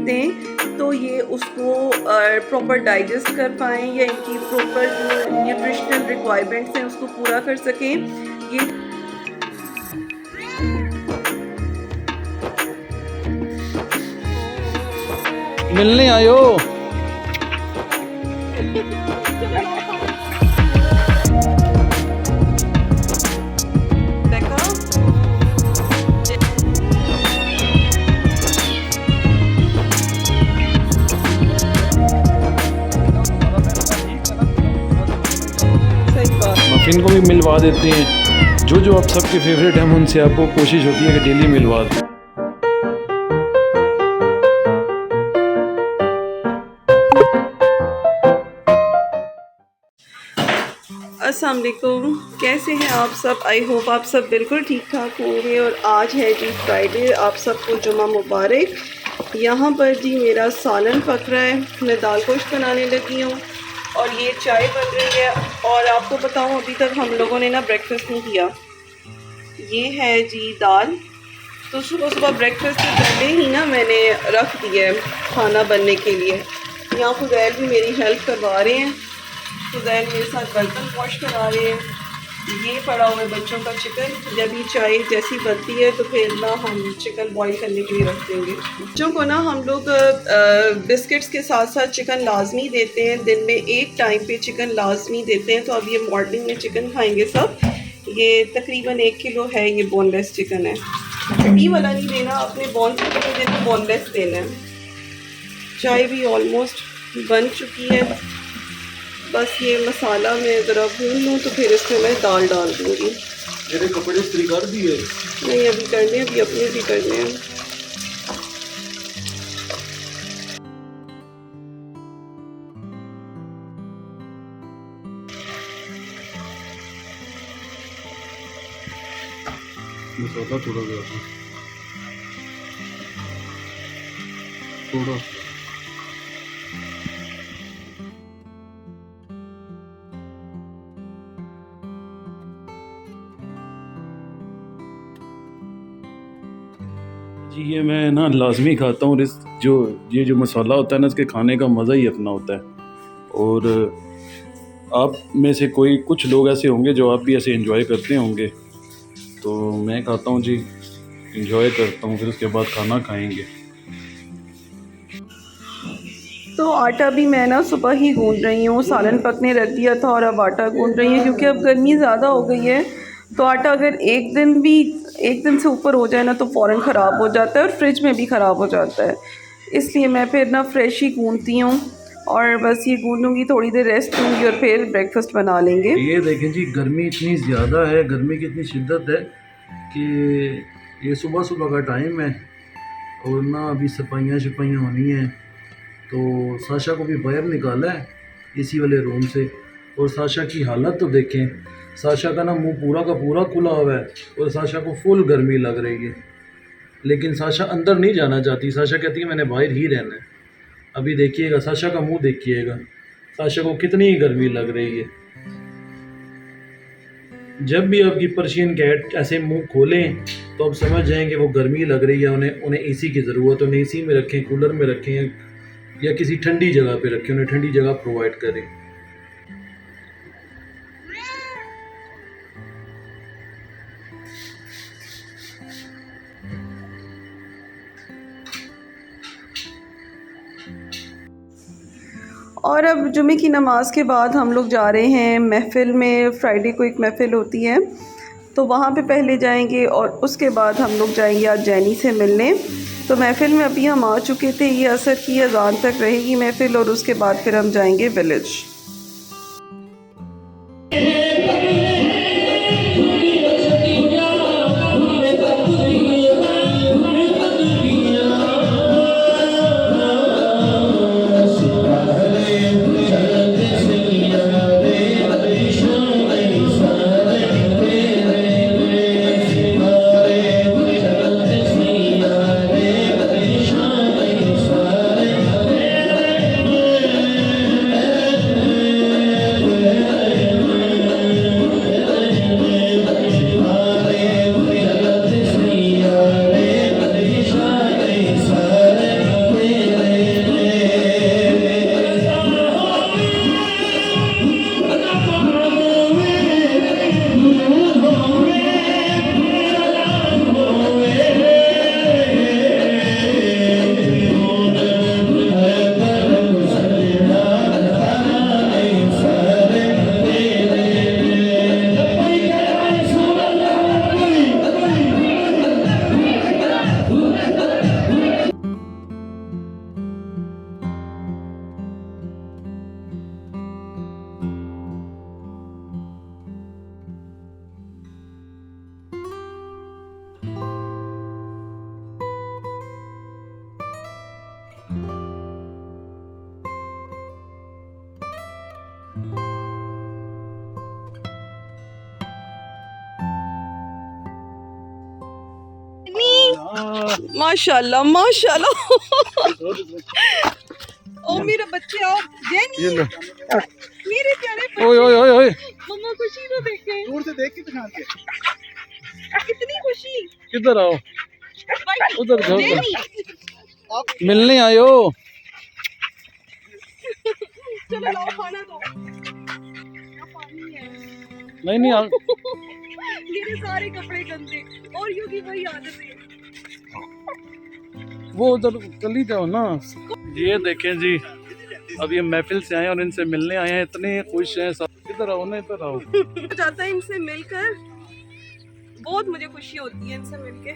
दें तो ये उसको प्रॉपर डाइजेस्ट कर पाएँ या इनकी प्रॉपर जो न्यूट्रिशनल रिक्वायरमेंट्स हैं उसको पूरा कर सकें। ये मिलने आयो। मफिन को भी मिलवा देते हैं। जो जो आप सबके फेवरेट हैं उनसे आपको कोशिश होती है कि डेली मिलवा दें। अस्सलाम वालेकुम, कैसे हैं आप सब? आई होप आप सब बिल्कुल ठीक ठाक होंगे। और आज है जी फ्राइडे, आप सबको जुमा मुबारक। यहाँ पर जी मेरा सालन पक रहा है, मैं दाल गोश्त बनाने लगी हूँ और ये चाय बन रही है। और आपको बताऊँ अभी तक हम लोगों ने ना ब्रेकफास्ट नहीं किया। ये है जी दाल, तो सुबह सुबह ब्रेकफास्ट से पहले ही ना मैंने रख दिया है खाना बनने के लिए। यहाँ खुदैल भी मेरी हेल्प करवा रहे हैं, खुदैल मेरे साथ बर्तन वॉश करा रहे हैं। ये पड़ा हुआ है बच्चों का चिकन, जब ये चाय जैसी बनती है तो फिर ना हम चिकन बॉईल करने के लिए रख देंगे। बच्चों को ना हम लोग बिस्किट्स के साथ साथ चिकन लाजमी देते हैं, दिन में एक टाइम पे चिकन लाजमी देते हैं। तो अब ये मॉर्निंग में चिकन खाएंगे सब। ये तकरीबन 1 किलो है, ये बोनलेस चिकन है। हड्डी वाला नहीं देना, अपने बोन से देना, बोनलेस देना है। चाय भी ऑलमोस्ट बन चुकी है, बस ये मसाला मैं ज़रा भून लूँ तो फिर इसमें मैं दाल डाल दूँगी। मेरे कपड़े इस्त्री कर दिए? नहीं, अभी करने, अभी अपने भी करने हैं। मसाला थोड़ा थोड़ा जी, ये मैं ना लाजमी खाता हूँ। इस जो मसाला होता है ना, इसके खाने का मज़ा ही अपना होता है। और आप में से कुछ लोग ऐसे होंगे जो आप भी ऐसे एंजॉय करते होंगे। तो मैं खाता हूँ जी, एंजॉय करता हूँ, फिर उसके बाद खाना खाएंगे। तो आटा भी मैं ना सुबह ही गूंद रही हूँ, सालन पकने रख दिया था और अब आटा गूंद रही हूँ, क्योंकि अब गर्मी ज़्यादा हो गई है। तो आटा अगर एक दिन से ऊपर हो जाए ना तो फ़ौरन ख़राब हो जाता है और फ्रिज में भी ख़राब हो जाता है। इसलिए मैं फिर ना फ्रेश ही गूंदती हूँ और बस ये गूंदूँगी, थोड़ी देर रेस्ट लूँगी और फिर ब्रेकफास्ट बना लेंगे। ये देखें जी, गर्मी इतनी ज़्यादा है, गर्मी की इतनी शिद्दत है कि ये सुबह सुबह का टाइम है और ना अभी सफाइयाँ होनी हैं। तो साशा को भी बाहर निकाला है इसी वाले रूम से, और साशा की हालत तो देखें। साशा का ना मुंह पूरा का पूरा खुला हुआ है और साशा को फुल गर्मी लग रही है, लेकिन साशा अंदर नहीं जाना चाहती। साशा कहती है मैंने बाहर ही रहना है। अभी देखिएगा साशा का मुंह, देखिएगा साशा को कितनी गर्मी लग रही है। जब भी आपकी पर्शियन कैट ऐसे मुंह खोलें तो आप समझ जाएंगे वो गर्मी लग रही है, उन्हें एसी की ज़रूरत है। उन्हें एसी में रखें, कूलर में रखें या किसी ठंडी जगह पे रखें, उन्हें ठंडी जगह प्रोवाइड करें। और अब जुमे की नमाज़ के बाद हम लोग जा रहे हैं महफ़िल में। फ्राइडे को एक महफ़िल होती है तो वहाँ पे पहले जाएंगे और उसके बाद हम लोग जाएंगे आज जैनी से मिलने। तो महफ़िल में अभी हम आ चुके थे, ये असर की अज़ान तक रहेगी महफ़िल और उसके बाद फिर हम जाएंगे विलेज। माशाल्लाह माशाल्लाह। ओ मेरे बच्चे आओ, जेनी मेरे प्यारे बच्चे। ओए ओए ओए ओए, मम्मा खुशी तो देखे, दूर से देख के दिखा के कितनी खुशी। किधर आओ, उधर जाओ, जेनी मिलने आयो। चलो लाओ खाना दो। यहाँ पानी है। नहीं नहीं मेरे सारे कपड़े गंदे और यूं की वही आदत है। वो उधर चली जाओ ना। ये देखें जी, अब ये महफिल से आए और इनसे मिलने आए हैं, इतने खुश हैं सब। इधर आओ ना, इधर आओ। जाता है इनसे मिलकर, बहुत मुझे खुशी होती है इनसे मिलके।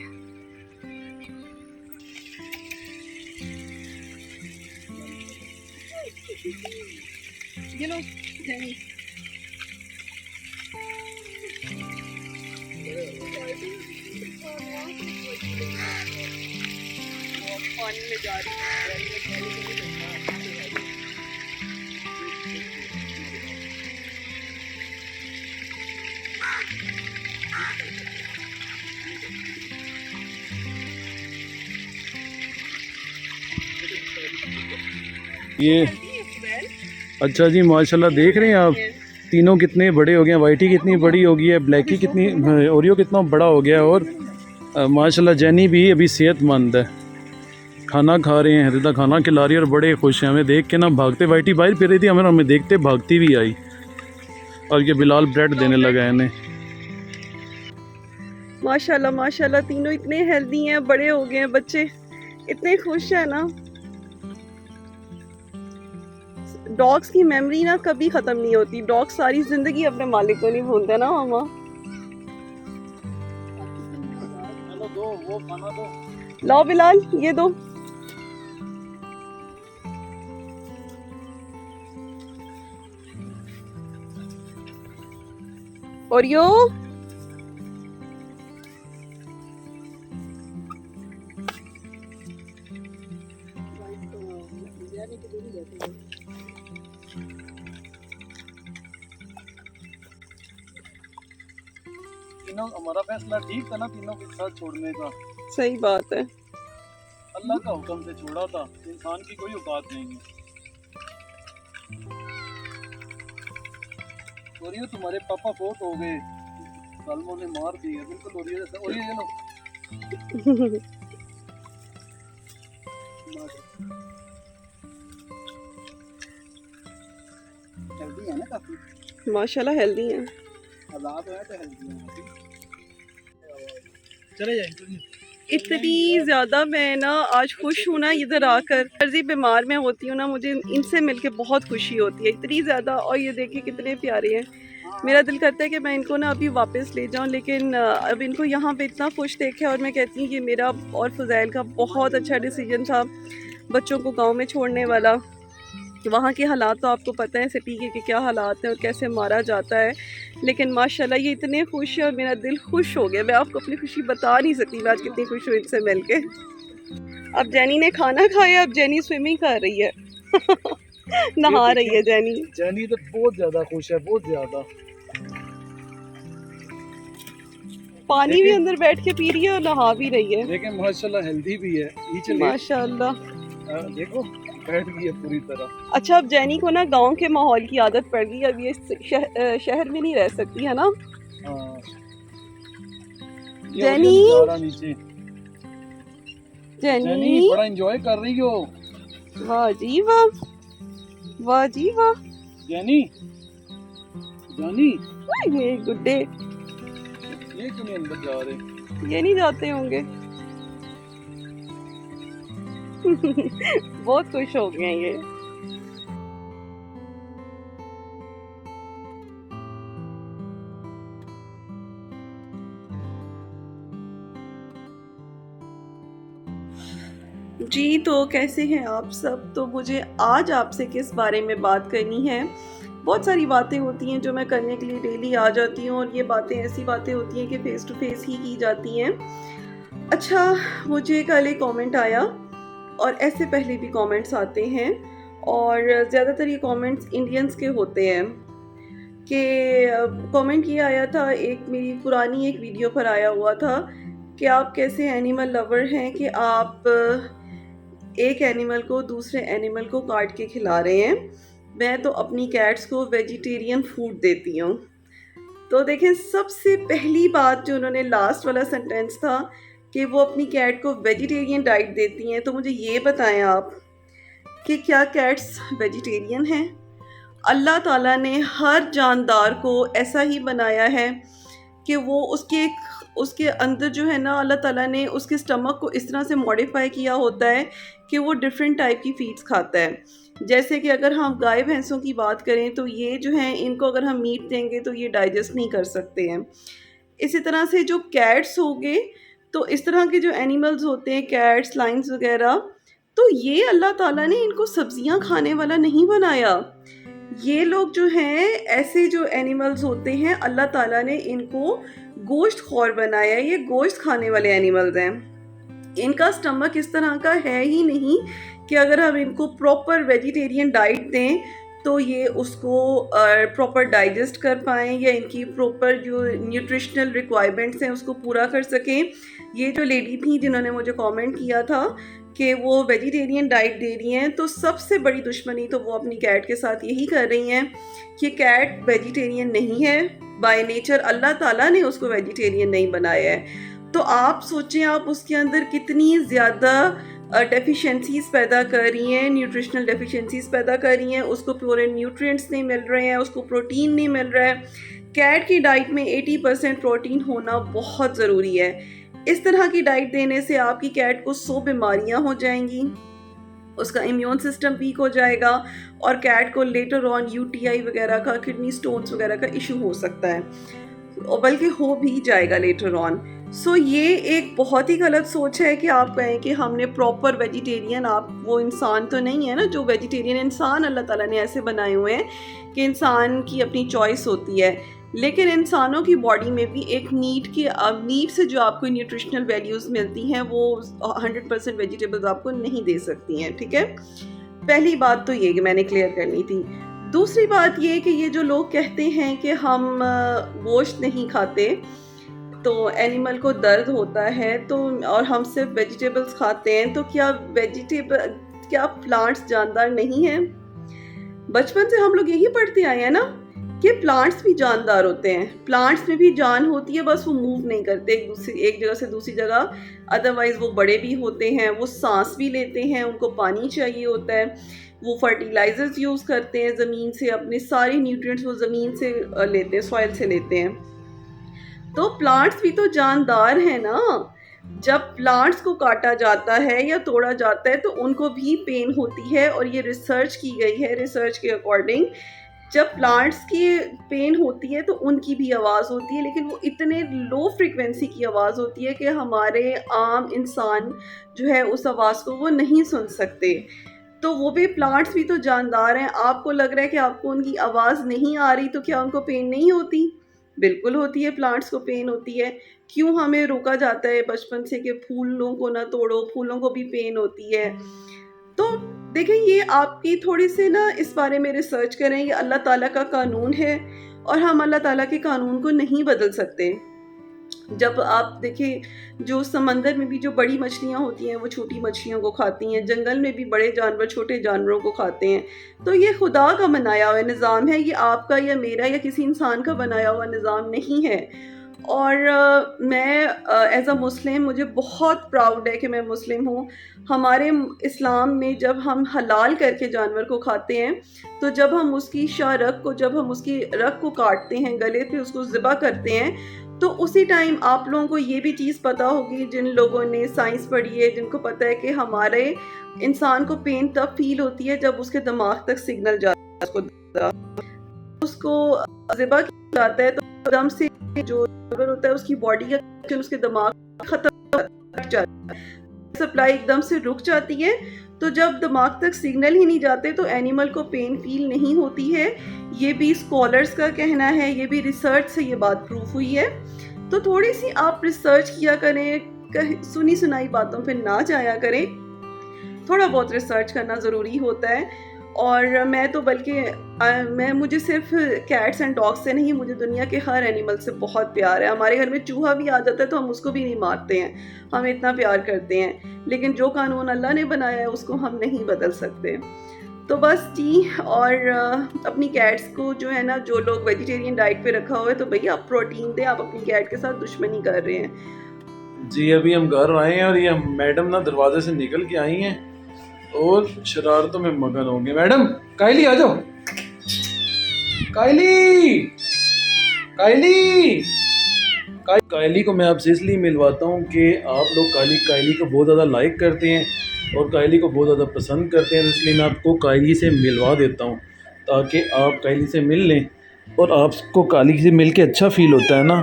ये लो जेनी। पानी में जा रही है। ये अच्छा जी, माशाल्लाह देख रहे हैं आप, तीनों कितने बड़े हो गए हैं। वाइटी कितनी बड़ी हो गई है, ब्लैकी कितनी, ओरियो कितना बड़ा हो गया है। और माशाल्लाह जेनी भी अभी सेहतमंद है, खाना खा रहे हैं, हरिदा खाना खिला रही है और बड़े खुश हैं। हमें देख के ना भागते, वाइटी बाहर फिर रही थी, हमें देखते भागती भी आई। और ये बिलाल ब्रेड देने लगा है इन्हें। माशाल्लाह माशाल्लाह, तीनों इतने हेल्दी हैं, बड़े हो गए हैं बच्चे, इतने खुश हैं ना। डॉग्स की मेमोरी ना कभी खत्म नहीं होती। डॉग सारी जिंदगी अपने मालिक को नहीं भूलते ना मामा। दो, वो खाना दो। लाओ बिलाल, ये दो। और यो तीनों, हमारा फैसला ठीक था ना तीनों के साथ छोड़ने का। सही बात है। अल्लाह का हुक्म से छोड़ा था, इंसान की कोई औकात नहीं है। और ये तुम्हारे पापा फोत हो गए, सालमों ने मार दी है बिल्कुल। और ये लो हेल्दी है ना काफी, माशाल्लाह हेल्दी हैं। हालात है तो हेल्दी है। चले जाए। इतनी ज़्यादा मैं ना आज खुश हूँ ना इधर आकर। अर्जी बीमार में होती हूँ ना, मुझे इनसे मिलके बहुत खुशी होती है, इतनी ज़्यादा। और ये देखिए कितने प्यारे हैं। मेरा दिल करता है कि मैं इनको ना अभी वापस ले जाऊँ, लेकिन अब इनको यहाँ पे इतना खुश देखे और मैं कहती हूँ कि मेरा और फज़ैल का बहुत अच्छा डिसीजन था बच्चों को गाँव में छोड़ने वाला। वहाँ के हालात तो आपको पता है सिटी के क्या हालात हैं और कैसे मारा जाता है, लेकिन माशाल्लाह ये इतने खुश है और मेरा दिल खुश हो गया। मैं आपको अपनी खुशी बता नहीं सकती, मैं आज कितनी खुश हूँ इनसे मिल के। अब जेनी ने खाना खाया, अब जेनी स्विमिंग कर रही है नहा रही है जेनी। जेनी तो बहुत ज़्यादा खुश है, बहुत ज़्यादा। पानी भी अंदर बैठ के पी रही है और नहा भी रही है। लेकिन माशाल्लाह हेल्दी भी है। माशाल्लाह देखो बैठ गई है पूरी तरह। अच्छा, अब जेनी को ना गांव के माहौल की आदत पड़ गई, अब ये शहर में नहीं रह सकती है ना। हाँ। जेनी, नीचे जेनी जेनी बड़ा एंजॉय कर रही हो। वाह जी वाह, वाह जी वाह। जेनी, जेनी ये गुड्डे, ये क्यों नहीं अंदर जा रहे? ये नहीं जाते होंगे बहुत खुश हो गए हैं ये। जी, तो कैसे हैं आप सब। तो मुझे आज आपसे किस बारे में बात करनी है। बहुत सारी बातें होती हैं जो मैं करने के लिए डेली आ जाती हूँ, और ये बातें ऐसी बातें होती हैं कि फ़ेस टू फेस ही की जाती हैं। अच्छा, मुझे कल एक कमेंट आया और ऐसे पहले भी कमेंट्स आते हैं और ज़्यादातर ये कमेंट्स इंडियंस के होते हैं कि कमेंट ये आया था, एक मेरी पुरानी एक वीडियो पर आया हुआ था कि आप कैसे एनिमल लवर हैं कि आप एक एनिमल को दूसरे एनिमल को काट के खिला रहे हैं। मैं तो अपनी कैट्स को वेजिटेरियन फूड देती हूँ। तो देखें, सबसे पहली बात जो उन्होंने लास्ट वाला सेंटेंस था कि वो अपनी कैट को वेजिटेरियन डाइट देती हैं, तो मुझे ये बताएं आप कि क्या कैट्स वेजिटेरियन हैं? अल्लाह ताला ने हर जानदार को ऐसा ही बनाया है कि वो उसके अंदर जो है ना, अल्लाह ताला ने उसके स्टमक को इस तरह से मॉडिफाई किया होता है कि वो डिफरेंट टाइप की फीड्स खाता है। जैसे कि अगर हम गाय भैंसों की बात करें तो ये जो हैं, इनको अगर हम मीट देंगे तो ये डाइजेस्ट नहीं कर सकते हैं। इसी तरह से जो कैट्स हो गए, तो इस तरह के जो एनिमल्स होते हैं, कैट्स, लाइन्स वगैरह, तो ये अल्लाह ताला ने इनको सब्जियां खाने वाला नहीं बनाया। ये लोग जो हैं, ऐसे जो एनिमल्स होते हैं, अल्लाह ताला ने इनको गोश्त खौर बनाया है। ये गोश्त खाने वाले एनिमल्स हैं। इनका स्टमक इस तरह का है ही नहीं कि अगर हम इनको प्रॉपर वेजिटेरियन डाइट दें तो ये उसको प्रॉपर डाइजेस्ट कर पाएँ या इनकी प्रॉपर जो न्यूट्रिशनल रिक्वायरमेंट्स हैं उसको पूरा कर सकें। ये जो लेडी थी जिन्होंने मुझे कमेंट किया था कि वो वेजिटेरियन डाइट दे रही हैं, तो सबसे बड़ी दुश्मनी तो वो अपनी कैट के साथ यही कर रही हैं कि कैट वेजिटेरियन नहीं है। बाय नेचर अल्लाह ताला ने उसको वेजिटेरियन नहीं बनाया है। तो आप सोचें, आप उसके अंदर कितनी ज़्यादा डेफिशिएंसीज़ पैदा कर रही हैं, न्यूट्रिशनल डेफिशिएंसीज़ पैदा कर रही हैं। उसको पूरे न्यूट्रिएंट्स नहीं मिल रहे हैं, उसको प्रोटीन नहीं मिल रहा है। कैट की डाइट में 80% प्रोटीन होना बहुत ज़रूरी है। इस तरह की डाइट देने से आपकी कैट को 100 बीमारियां हो जाएंगी, उसका इम्यून सिस्टम वीक हो जाएगा और कैट को लेटर ऑन यूटीआई वगैरह का, किडनी स्टोन्स वगैरह का इशू हो सकता है, और बल्कि हो भी जाएगा लेटर ऑन। सो ये एक बहुत ही गलत सोच है कि आप कहें कि हमने प्रॉपर वेजिटेरियन, आप वो इंसान तो नहीं है ना जो वेजिटेरियन। इंसान अल्लाह ताला ने ऐसे बनाए हुए हैं कि इंसान की अपनी चॉइस होती है, लेकिन इंसानों की बॉडी में भी एक नीड से जो आपको न्यूट्रिशनल वैल्यूज़ मिलती हैं वो 100% वेजिटेबल्स आपको नहीं दे सकती हैं। ठीक है, पहली बात तो ये कि मैंने क्लियर करनी थी। दूसरी बात ये कि ये जो लोग कहते हैं कि हम गोश्त नहीं खाते तो एनिमल को दर्द होता है, तो और हम सिर्फ वेजिटेबल्स खाते हैं, तो क्या प्लांट्स जानदार नहीं हैं? बचपन से हम लोग यही पढ़ते आए हैं ना कि प्लांट्स भी जानदार होते हैं। प्लांट्स में भी जान होती है, बस वो मूव नहीं करते एक जगह से दूसरी जगह। अदरवाइज वो बड़े भी होते हैं, वो सांस भी लेते हैं, उनको पानी चाहिए होता है, वो फर्टिलाइजर्स यूज़ करते हैं ज़मीन से, अपने सारे न्यूट्रिएंट्स वो ज़मीन से लेते हैं, सॉइल से लेते हैं। तो प्लांट्स भी तो जानदार हैं ना। जब प्लांट्स को काटा जाता है या तोड़ा जाता है तो उनको भी पेन होती है, और ये रिसर्च की गई है। रिसर्च के अकॉर्डिंग जब प्लांट्स की पेन होती है तो उनकी भी आवाज़ होती है, लेकिन वो इतने लो फ्रिक्वेंसी की आवाज़ होती है कि हमारे आम इंसान जो है उस आवाज़ को वो नहीं सुन सकते। तो वो भी प्लांट्स भी तो जानदार हैं। आपको लग रहा है कि आपको उनकी आवाज़ नहीं आ रही, तो क्या उनको पेन नहीं होती? बिल्कुल होती है, प्लांट्स को पेन होती है। क्यों हमें रोका जाता है बचपन से कि फूलों को ना तोड़ो, फूलों को भी पेन होती है? तो देखें, ये आपकी थोड़ी सी ना इस बारे में रिसर्च करें। ये अल्लाह ताला का कानून है और हम अल्लाह ताला के कानून को नहीं बदल सकते। जब आप देखें, जो समंदर में भी जो बड़ी मछलियाँ होती हैं वो छोटी मछलियों को खाती हैं, जंगल में भी बड़े जानवर छोटे जानवरों को खाते हैं। तो ये खुदा का बनाया हुआ निज़ाम है, ये आपका या मेरा या किसी इंसान का बनाया हुआ निज़ाम नहीं है। और मैं एज़ अ मुस्लिम, मुझे बहुत प्राउड है कि मैं मुस्लिम हूँ। हमारे इस्लाम में जब हम हलाल करके जानवर को खाते हैं, तो जब हम उसकी जब हम उसकी रग को काटते हैं, गले पे उसको ज़िबा करते हैं, तो उसी टाइम आप लोगों को ये भी चीज़ पता होगी, जिन लोगों ने साइंस पढ़ी है, जिनको पता है कि हमारे इंसान को पेन तब फील होती है जब उसके दिमाग तक सिग्नल जाता है, उसको ज़िबा किया जाता है, तो एकदम से जो जानवर होता है उसकी बॉडी का उसके दिमाग खत्म हो जाता है, सप्लाई एकदम से रुक जाती है। तो जब दिमाग तक सिग्नल ही नहीं जाते तो एनिमल को पेन फील नहीं होती है। ये भी स्कॉलर्स का कहना है, ये भी रिसर्च से ये बात प्रूफ हुई है। तो थोड़ी सी आप रिसर्च किया करें, सुनी सुनाई बातों पे ना जाया करें। थोड़ा बहुत रिसर्च करना ज़रूरी होता है। और मैं तो बल्कि मुझे सिर्फ कैट्स एंड डॉग्स से नहीं, मुझे दुनिया के हर एनिमल से बहुत प्यार है। हमारे घर में चूहा भी आ जाता है तो हम उसको भी नहीं मारते हैं, हम इतना प्यार करते हैं। लेकिन जो कानून अल्लाह ने बनाया है उसको हम नहीं बदल सकते। तो बस जी, और अपनी कैट्स को जो है ना, जो लोग वेजिटेरियन डाइट पे रखा हुआ है तो भैया आप प्रोटीन दें, आप अपनी कैट के साथ दुश्मनी कर रहे हैं। जी अभी हम घर आए हैं और ये मैडम ना दरवाजे से निकल के आई हैं और शरारतों में मगन होंगे। मैडम कायली आ जाओ, कायली कायली कायली को मैं आपसे इसलिए मिलवाता हूँ कि आप लोग कायली को बहुत ज़्यादा लाइक करते हैं और कायली को बहुत ज़्यादा पसंद करते हैं, तो इसलिए मैं आपको कायली से मिलवा देता हूँ ताकि आप कायली से मिल लें और आपको कायली से मिल के अच्छा फील होता है ना,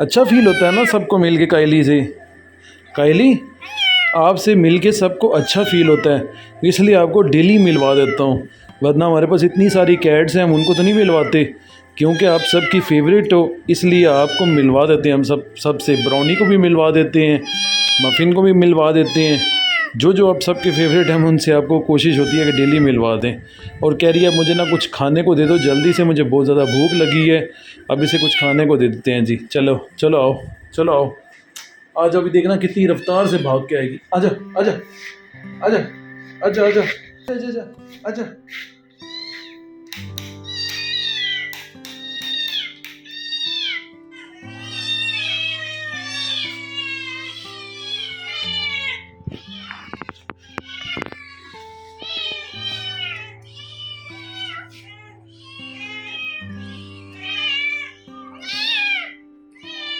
अच्छा फील होता है ना सबको मिल के कायली से। कायली आपसे मिल के सबको अच्छा फील होता है, इसलिए आपको डेली मिलवा देता हूँ, वरना हमारे पास इतनी सारी कैट्स हैं हम उनको तो नहीं मिलवाते, क्योंकि आप सबकी फेवरेट हो इसलिए आपको मिलवा देते हैं हम सबसे। ब्राउनी को भी मिलवा देते हैं, मफ़िन को भी मिलवा देते हैं, जो आप सबके फेवरेट हैं उनसे आपको कोशिश होती है कि डेली मिलवा दें। और कह रही है मुझे ना कुछ खाने को दे दो जल्दी से, मुझे बहुत ज़्यादा भूख लगी है, अब इसे कुछ खाने को दे देते हैं जी। चलो चलो आओ, चलो आओ, आज अभी देखना कितनी रफ्तार से भाग के आएगी। आजा आजा आजा आजा आजा आजा आजा।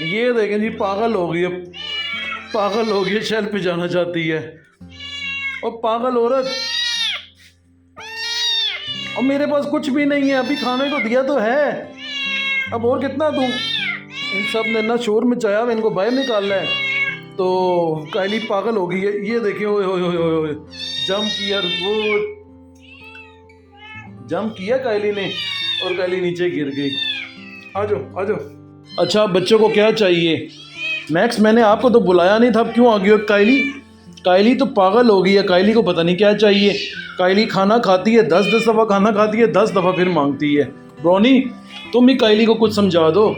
ये देखें जी, पागल हो गई है, पागल हो गई, शेल्फ पे जाना चाहती है। और पागल औरत, और मेरे पास कुछ भी नहीं है, अभी खाने को दिया तो है, अब और कितना दूं। इन सब ने ना शोर मचाया, मैं इनको बाहर निकालना है, तो कायली पागल हो गई है। ये देखिए, ओए ओए ओए ओए, जंप किया, वो जंप किया कायली ने और कायली नीचे गिर गई। आ जाओ आ जाओ। अच्छा बच्चों को क्या चाहिए? मैक्स मैंने आपको तो बुलाया नहीं था, अब क्यों आ गई हो कायली? कायली तो पागल हो गई है, कायली को पता नहीं क्या चाहिए। कायली खाना खाती है, 10-10 दफ़ा खाना खाती है, 10 दफ़ा फिर मांगती है। ब्राउनी तुम ही कायली को कुछ समझा दो।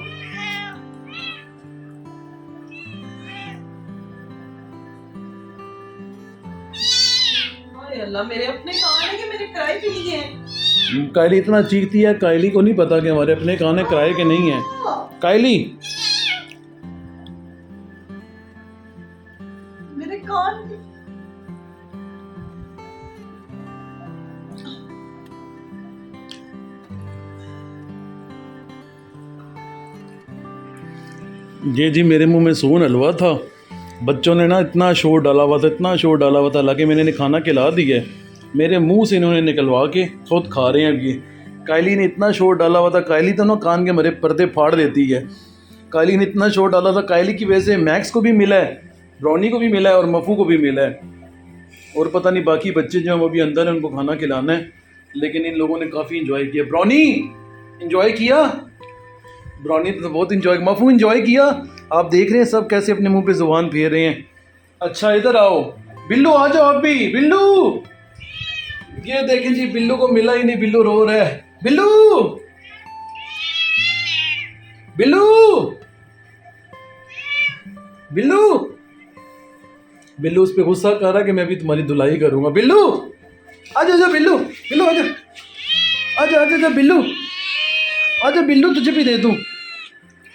अल्लाह, मेरे अपने कान है कि मेरे किराए के लिए हैं? कायली इतना चीखती है, कायली को नहीं पता कि हमारे अपने कान है, किराए के नहीं है। कायली मेरे कान। जी मेरे मुंह में सोन हलवा था, बच्चों ने ना इतना शोर डाला हुआ था, इतना शोर डाला हुआ था, हालांकि मैंने खाना खिला दिया है, मेरे मुंह से इन्होंने निकलवा के खुद खा रहे हैं। अब ये कायली ने इतना शोर डाला हुआ था, कायली तो ना कान के मेरे पर्दे फाड़ देती है। कायली ने इतना शोर डाला था, कायली की वजह से मैक्स को भी मिला है, ब्राउनी को भी मिला है और मफू को भी मिला है, और पता नहीं बाकी बच्चे जो हैं वो भी अंदर हैं, उनको खाना खिलाना है। लेकिन इन लोगों ने काफ़ी इंजॉय किया। ब्राउनी इंजॉय किया? ब्राउनी तो बहुत इंजॉय, मफू इंजॉय किया? आप देख रहे हैं सब कैसे अपने मुंह पे जुबान फेर रहे हैं। अच्छा इधर आओ, बिल्लू आ जाओ, आप भी बिल्लू। ये देखें जी, बिल्लू को मिला ही नहीं, बिल्लू रो रहा है। बिल्लू बिल्लू बिल्लू बिल्लू उस पे गुस्सा कर रहा है कि मैं भी तुम्हारी धुलाई करूंगा। बिल्लू आजा आजा, बिल्लू बिल्लू आजा आजा आजा आजा, बिल्लू आजा, बिल्लू तुझे भी दे दूं।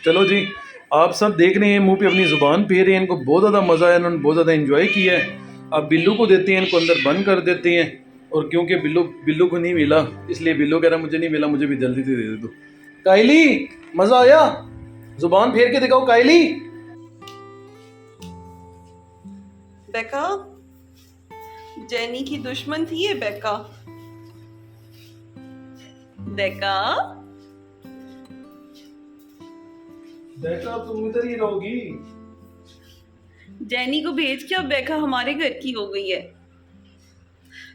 चलो जी, आप सब देख रहे हैं मुंह पे अपनी ज़ुबान फेर रहे हैं, इनको बहुत ज़्यादा मज़ा आया, इन्होंने बहुत ज़्यादा एंजॉय किया है। अब बिल्लू को देते हैं, इनको अंदर बंद कर देते हैं, और क्योंकि बिल्लू को नहीं मिला इसलिए बिल्लू कह रहा मुझे नहीं मिला, मुझे भी जल्दी से दे दो। कायली मज़ा आया? ज़ुबान फेर के दिखाओ कायली। बेका जेनी की दुश्मन थी ये बेका। बेका बेटा तुम इधर ही रहोगी? जेनी को भेज के अब बेका हमारे घर की हो गई है।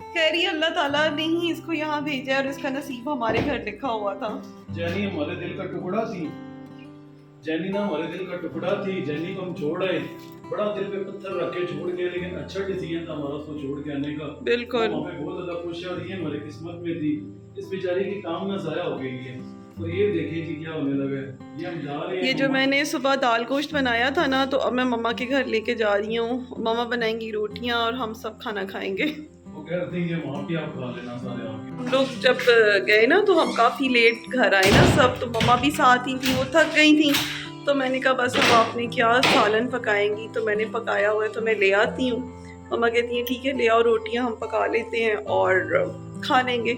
कह रही है अल्लाह ताला ने ही इसको यहाँ भेजा और इसका नसीब हमारे घर लिखा हुआ था। जेनी हमारे दिल का टुकड़ा थी, जेनी ना हमारे दिल का टुकड़ा थी, जेनी को हम छोड़ आए बड़ा दिल पे पत्थर रख के छोड़ गए, लेकिन अच्छा डिसीजन था हमारा उसको छोड़ के आने का। बिल्कुल। हम पे बहुत ज़्यादा खुश है और ये हमारी किस्मत में थी। इस बेचारी की काम ना ज़ाया हो गई है। तो ये देखिए जी क्या होने लगा है। ये हम जा रहे हैं। ये जो मैंने सुबह दाल गोश्त बनाया था ना, तो अब मैं मम्मा के घर लेके जा रही हूँ। मम्मा बनाएंगी रोटियाँ और हम सब खाना खाएंगे। वो कह रहे थे ये वहाँ पे आप खा लेना सारे आके। हम लोग जब गए ना तो हम काफ़ी लेट घर आए ना सब, तो मम्मा भी साथ ही थी, वो थक गई थी। तो मैंने कहा बस अब आपने क्या सालन पकाएंगी, तो मैंने पकाया हुआ है तो मैं ले आती हूँ। मम्मा कहती हैं ठीक है ले आओ रोटियाँ, हम पका लेते हैं और खा लेंगे।